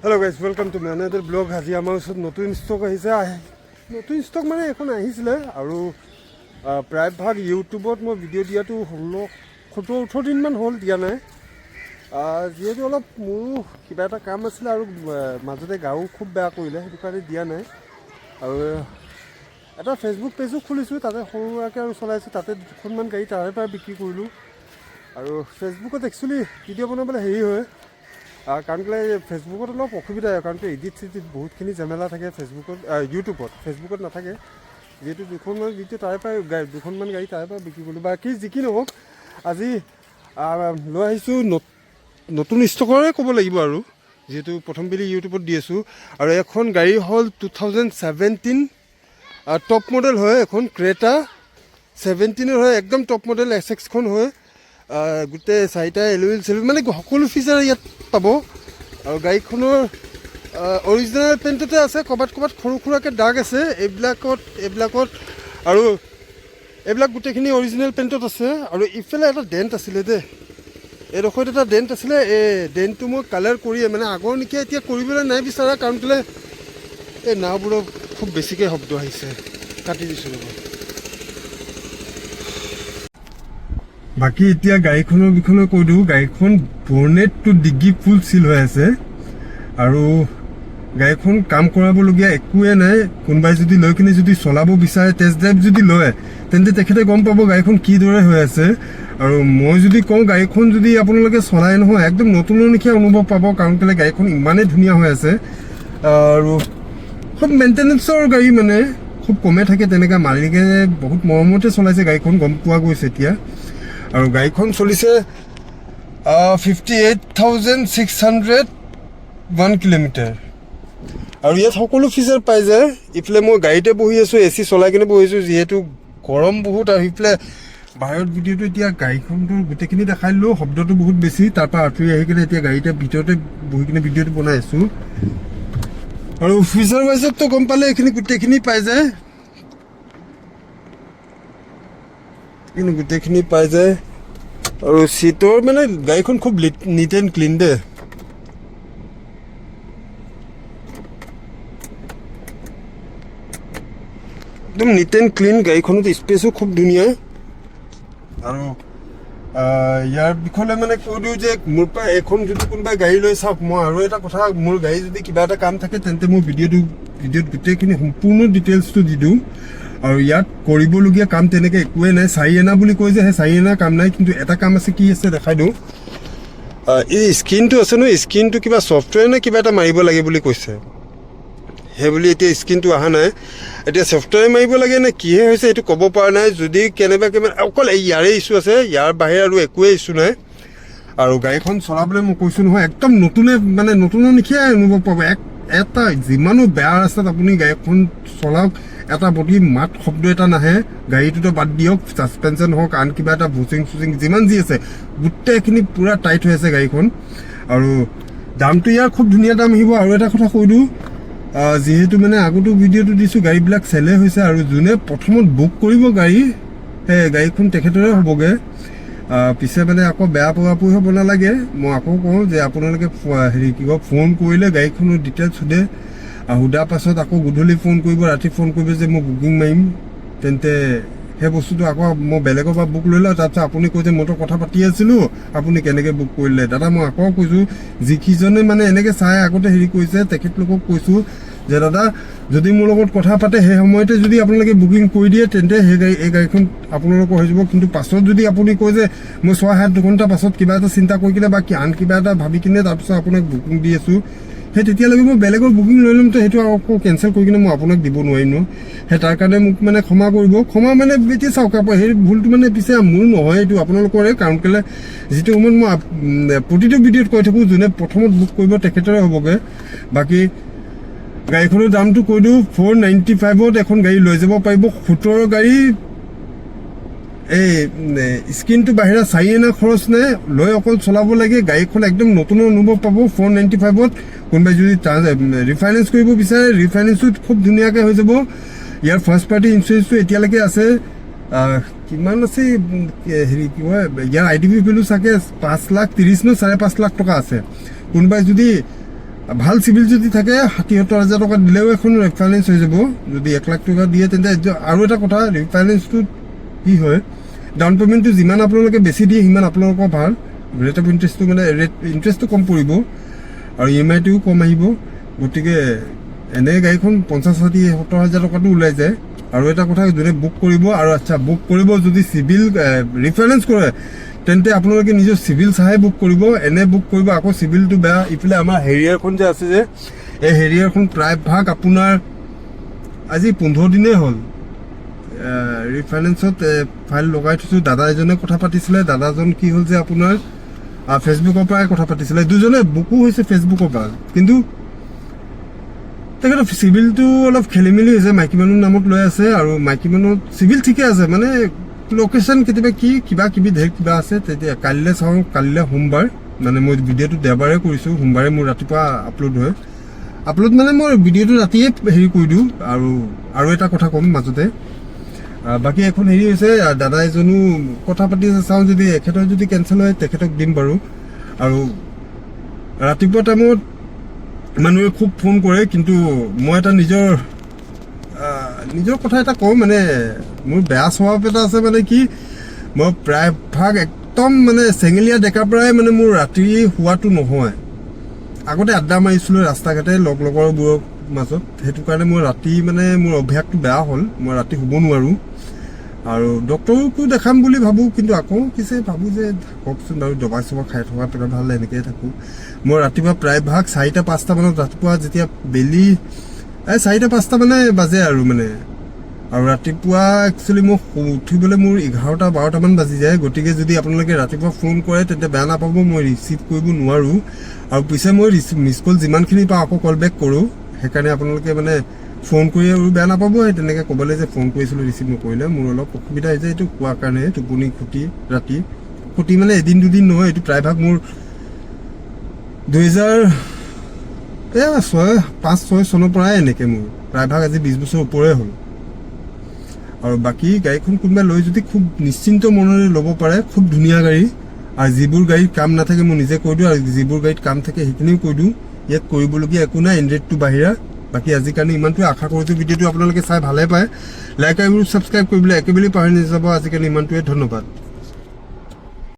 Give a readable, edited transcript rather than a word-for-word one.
Hello' guys, welcome to my another blog. আজি আমাৰ ওচৰত নতুন ষ্টক আহিছে। নতুন ষ্টক মানে এখন আহিছিলে আৰু প্ৰায়ভাগ ইউটিউবত মই ভিডিঅ' দিয়াটো 17-18 দিনমান হ'ল দিয়া নাই। যিহেতু অলপ মোৰো কিবা এটা কাম আছিলে আৰু মাজতে গাও খুব বেয়া কৰিলে, সেইটো কাৰণে দিয়া নাই। আৰু এটা ফেচবুক পেজো খুলিছোঁ, তাতে সৰু সুৰাকৈ আৰু চলাইছোঁ। তাতে দুখনমান গাড়ী তাৰে পৰা বিক্ৰী কৰিলোঁ। আৰু ফেচবুকত একচুৱেলি ভিডিঅ' বনাবলৈ হেৰি হয়, কাৰণ কেলৈ ফেচবুকত অলপ অসুবিধা হয়, কাৰণ এডিট চেডিট বহুতখিনি ঝামেলা থাকে ফেচবুকত, ফেচবুকত নাথাকে। যিহেতু দুখনমান ভিডিঅ' তাৰে পৰাই দুখনমান গাড়ী তাৰে পৰা বিক্ৰী কৰিলোঁ। বাকী যি কি নহওক, আজি লৈ আহিছোঁ নতুন ষ্টকৰে ক'ব লাগিব আৰু, যিহেতু প্ৰথম বুলি ইউটিউবত দি আছোঁ। আৰু এখন গাড়ী হ'ল 2017 টপ মডেল হয়, এখন ক্ৰেটা 17 হয়, একদম টপ মডেল SX হয়। গোটেই চাৰিটা এলুইল চেলুইল মানে সকলো ফিচাৰ ইয়াত পাব। আৰু গাড়ীখনৰ অৰিজিনেল পেইণ্টতে আছে, ক'ৰবাত সৰু সুৰাকৈ দাগ আছে এইবিলাকত আৰু এইবিলাক গোটেইখিনি অৰিজিনেল পেইণ্টত আছে। আৰু ইফালে এটা ডেণ্ট আছিলে দেই, এইডোখৰত এটা ডেণ্ট আছিলে। এই ডেণ্টটো মই কালাৰ কৰিয়ে মানে আগৰ নেকি এতিয়া কৰিবলৈ নাই বিচৰা, কাৰণ কেলৈ এই নাওবোৰৰ খুব বেছিকৈ শব্দ আহিছে, কাটি দিছোঁ ৰ'ব। বাকী এতিয়া গাড়ীখনৰ বিষয়ে কৈ দিওঁ। গাড়ীখন বনেটটো ডিগ্গি ফুল চিল হৈ আছে আৰু গাড়ীখন কাম কৰাবলগীয়া একোৱে নাই। কোনোবাই যদি লৈ কিনে যদি চলাব বিচাৰে, টেষ্ট ড্ৰাইভ যদি লয়, তেন্তে তেখেতে গম পাব গাড়ীখন কিদৰে হৈ আছে। আৰু মই যদি কওঁ, গাড়ীখন যদি আপোনালোকে চলাই নহয়, একদম নতুনৰ নিচিনা অনুভৱ পাব, কাৰণ কেলৈ গাড়ীখন ইমানেই ধুনীয়া হৈ আছে। আৰু খুব মেইনটেনেঞ্চৰ গাড়ী, মানে খুব কমে থাকে তেনেকৈ। মালিকে বহুত মৰমতে চলাইছে গাড়ীখন, গম পোৱা গৈছে এতিয়া। আৰু গাড়ীখন চলিছে 58,601 কিলোমিটাৰ। আৰু ইয়াত সকলো ফিচাৰ পাই যায়। ইফালে মই গাড়ীতে বহি আছোঁ, AC চলাই কিনে বহিছোঁ, যিহেতু গৰম বহুত। আৰু ইফালে বাহিৰত ভিডিঅ'টো এতিয়া গাড়ীখনটো গোটেইখিনি দেখাই দিলোঁ, শব্দটো বহুত বেছি। তাৰপৰা আঁতৰি আহি কিনে এতিয়া গাড়ীতে ভিতৰতে বহি কিনে ভিডিঅ'টো বনাই আছোঁ। আৰু ফিচাৰ ৱাইজততো গম পালে এইখিনি গোটেইখিনি পাই যায়, গোটেইখিনি পাই যায়। আৰু চিটৰ মানে গাড়ীখন খুব নিট এণ্ড ক্লিন দেই। একদম নিট এণ্ড ক্লিন। গাড়ীখনত স্পেচো খুব ধুনীয়া। আৰু ইয়াৰ বিষয়ে মানে কৈ দিওঁ যে, মোৰ পৰা এখন যদি কোনোবাই গাড়ী লৈ চাওক, মই আৰু এটা কথা, মোৰ গাড়ী যদি কিবা এটা কাম থাকে, তেন্তে মই ভিডিঅ'ত গোটেইখিনি সম্পূৰ্ণ ডিটেইলছটো দি দিওঁ। আৰু ইয়াত কৰিবলগীয়া কাম তেনেকৈ একোৱেই নাই। 4 আনা বুলি কৈ যে, সেই 4 আনা কাম নাই, কিন্তু এটা কাম আছে। কি আছে দেখাই দিওঁ। এই স্ক্ৰীণটো আছে ন, স্ক্ৰীণটো কিবা ছফ্টৱেৰ নে কিবা এটা মাৰিব লাগে বুলি কৈছে। সেই বুলি এতিয়া স্ক্ৰীণটো অহা নাই। এতিয়া ছফ্টৱেৰ মাৰিব লাগে নে কিহে হৈছে সেইটো ক'ব পৰা নাই। যদি কেনেবাকৈ মানে অকল ইয়াৰে ইছ্যু আছে, ইয়াৰ বাহিৰে আৰু একোৱেই ইছ্যু নাই। আৰু গাড়ীখন চলাবলৈ মই কৈছোঁ নহয়, একদম মানে নতুনৰ নিচিনাই অনুভৱ পাব। এটা যিমানো বেয়া ৰাস্তাত আপুনি গাড়ীখন চলাওক, এটা প্ৰতি মাত শব্দ এটা নাহে। গাড়ীটোতো বাদ দিয়ক, ছাছপেনশ্যন হওক, আন কিবা এটা বুচিং যিমান যি আছে, গোটেইখিনি পূৰা টাইট হৈ আছে গাড়ীখন। আৰু দামটো ইয়াৰ খুব ধুনীয়া দাম আহিব। আৰু এটা কথা কৈ দিওঁ, যিহেতু মানে আগতো ভিডিঅ'টো দিছোঁ, গাড়ীবিলাক চেলে হৈছে। আৰু যোনে প্ৰথমত বুক কৰিব গাড়ী, সেই গাড়ীখন তেখেতৰে হ'বগৈ। পিছে মানে আকৌ বেয়া পোৱাপুৰি হ'ব নালাগে। মই আকৌ কওঁ যে, আপোনালোকে ফোন কৰিলে গাড়ীখনৰ ডিটেইলছ সোধাৰ পাছত আকৌ গধূলি ফোন কৰিব, ৰাতি ফোন কৰিব যে মই বুকিং মাৰিম, তেন্তে সেই বস্তুটো আকৌ মই বেলেগৰ পৰা বুক লৈ লওঁ। তাৰপিছত আপুনি কৈ যে মইতো কথা পাতি আছিলোঁ, আপুনি কেনেকৈ বুক কৰিলে। দাদা, মই আকৌ কৈছোঁ, যিকেইজনে মানে এনেকৈ চাই আগতে কৰিছে, তেখেতলোকক কৈছোঁ যে, দাদা, যদি মোৰ লগত কথা পাতে, সেই সময়তে যদি আপোনালোকে বুকিং কৰি দিয়ে, তেন্তে এই গাড়ীখন আপোনালোকৰ হৈ যাব। কিন্তু পাছত যদি আপুনি কয় যে মই 6-7 ঘণ্টা পাছত কিবা এটা চিন্তা কৰি কিনে বা আন কিবা এটা ভাবি কিনে তাৰপিছত আপোনাক বুকিং দি আছোঁ, সেই তেতিয়ালৈকে মই বেলেগৰ বুকিং লৈ ল'ম, তো সেইটো আকৌ কেঞ্চেল কৰি কিনে মই আপোনাক দিব নোৱাৰিম ন। সেই তাৰ কাৰণে মোক মানে ক্ষমা কৰিব। ক্ষমা মানে এতিয়া চাওক, সেই ভুলটো মানে পিছে মোৰ নহয়, এইটো আপোনালোকৰে। কাৰণ কেলৈ যিটো সময়ত মই প্ৰতিটো ভিডিঅ'ত কৈ থাকোঁ, যোনে প্ৰথমত বুক কৰিব তেখেতৰে হ'বগৈ। বাকী গাড়ীখনৰ দামটো কৈ দিওঁ, 495ত এখন গাড়ী লৈ যাব পাৰিব। 17 গাড়ী। এই স্ক্ৰীণটো বাহিৰা 4 আনা খৰচ নাই, লৈ অকল চলাব লাগে। গাড়ীখন একদম নতুনৰ অনুভৱ পাব 495ত। কোনোবাই যদি ৰিফাইনেন্স কৰিব বিচাৰে, ৰিফাইনেন্সটো খুব ধুনীয়াকৈ হৈ যাব। ইয়াৰ ফাৰ্ষ্ট পাৰ্টি ইঞ্চুৰেঞ্চটো এতিয়ালৈকে আছে। কিমান আছে কি কয়, ইয়াৰ IDV ভেলু চাগে 5,30,000 নে 5.5 লাখ টকা আছে। কোনোবাই যদি ভাল চিভিল যদি থাকে 70,000 টকা দিলেও এখন ৰিফাইনেন্স হৈ যাব। যদি 1 লাখ টকা দিয়ে তেন্তে আৰু এটা কথা, ৰিফাইনেন্সটোত কি হয়, ডাউন পে'মেণ্টটো যিমান আপোনালোকে বেছি দিয়ে সিমান আপোনালোকৰ ভাল, ৰেট অফ ইণ্টাৰেষ্টটো মানে ইণ্টাৰেষ্টটো কম পৰিব আৰু EMI-টোও কম আহিব। গতিকে এনে গাড়ীখন 50,000-70,000 টকাটো ওলাই যায়। আৰু এটা কথা, যোনে বুক কৰিব আৰু আচ্ছা বুক কৰিব যদি চিভিল ৰিফাইনেন্স কৰে তেন্তে আপোনালোকে নিজৰ চিভিল চাই বুক কৰিব। এনে বুক কৰিব আকৌ চিভিলটো বেয়া। ইফালে আমাৰ হেৰিয়াৰখন যে আছে যে, এই হেৰিয়াৰখন প্ৰায়ভাগ আপোনাৰ আজি 15 দিনেই হ'ল ৰিফাইনেন্সত ফাইল লগাই থৈছোঁ। দাদা এজনে কথা পাতিছিলে, দাদাজন কি হ'ল যে আপোনাৰ ফেচবুকৰ পৰাই কথা পাতিছিলে, দুজনে বুকো হৈছে ফেচবুকৰ পৰা, কিন্তু তেখেতৰ চিভিলটো অলপ খেলি মেলি হৈছে। মাইকী মানুহ নামত লৈ আছে আৰু মাইকী মানুহ চিভিল ঠিকে আছে, মানে লোকেশ্যন কেতিয়াবা কিবা কিবি ঢেৰ কিবা আছে। তেতিয়া কালিলৈ চাওঁ, কালিলৈ সোমবাৰ, মানে মই ভিডিঅ'টো দেওবাৰে কৰিছোঁ, সোমবাৰে মোৰ ৰাতিপুৱা আপলোড হয়। আপলোড মানে মই ভিডিঅ'টো ৰাতিয়ে হেৰি কৰি দিওঁ। আৰু এটা কথা ক'ম মাজতে, বাকী এখন হেৰি হৈছে, দাদা এজনো কথা পাতি আছে, চাওঁ যদি এখেতৰ যদি কেঞ্চেল হয় তেখেতক দিম বাৰু। আৰু ৰাতিপুৱা টাইমত মানুহে খুব ফোন কৰে, কিন্তু মই এটা নিজৰ কথা এটা কওঁ, মানে মোৰ বেয়া স্বভাৱ এটা আছে, মানে কি মই প্ৰায়ভাগ একদম মানে চেঙেলীয়া ডেকাৰ পৰাই মানে মোৰ ৰাতি শোৱাটো নহয়। আগতে আড্ডা মাৰিছিলোঁ ৰাস্তা ঘাটে লগৰবোৰৰ মাজত, সেইটো কাৰণে মই ৰাতি মানে মোৰ অভ্যাসটো বেয়া হ'ল, মই ৰাতি শুব নোৱাৰোঁ। আৰু ডক্টৰকো দেখাম বুলি ভাবোঁ, কিন্তু আকৌ পিছে ভাবোঁ যে কওকচোন বাৰু, দবা চবা খাই থকা ভাল, এনেকৈ থাকোঁ। মই ৰাতিপুৱা প্ৰায়ভাগ 4-5টা মানত, ৰাতিপুৱা যেতিয়া বেলি 4-5টা মানে বাজে আৰু মানে। আৰু ৰাতিপুৱা একচুৱেলি মই উঠিবলৈ মোৰ 11-12টামান বাজি যায়। গতিকে যদি আপোনালোকে ৰাতিপুৱা ফোন কৰে তেন্তে বেয়া নাপাব, মই ৰিচিভ কৰিব নোৱাৰোঁ। আৰু পিছে মই মিছ কল যিমানখিনি পাওঁ আকৌ কল বেক কৰোঁ, সেইকাৰণে আপোনালোকে মানে ফোন কৰি আৰু বেয়া নাপাব। তেনেকৈ ক'বলৈ যে ফোন কৰিছিলোঁ ৰিচিভ নকৰিলে, মোৰ অলপ অসুবিধা হৈছে এইটো কোৱাৰ কাৰণে। টোপনি ক্ষতি, ৰাতি ক্ষতি মানে এদিন দুদিন নহয়, এইটো প্ৰায়ভাগ মোৰ 2005-6 চনৰ পৰাই এনেকৈ মোৰ প্ৰায়ভাগ আজি 20 বছৰ ওপৰে হ'ল। আৰু বাকী গাড়ীখন কোনোবাই লৈ যদি খুব নিশ্চিন্ত মনেৰে ল'ব পাৰে, খুব ধুনীয়া গাড়ী। আৰু যিবোৰ গাড়ীত কাম নাথাকে মই নিজে কৈ দিওঁ, আৰু যিবোৰ গাড়ীত কাম থাকে সেইখিনিও কৈ দিওঁ। ইয়াত কৰিবলগীয়া একো নাই, এণ্ড্ৰইডটো বাহিৰা। বাকী আজিৰ কাৰণে ইমানটোৱে আশা কৰিছোঁ। ভিডিঅ'টো আপোনালোকে চাই ভালে পায়। লাইক আৰু ছাবস্ক্ৰাইব কৰিবলৈ একেবাৰে পাহৰি নাযাব। আজিৰ কাৰণে ইমানটোৱে, ধন্যবাদ।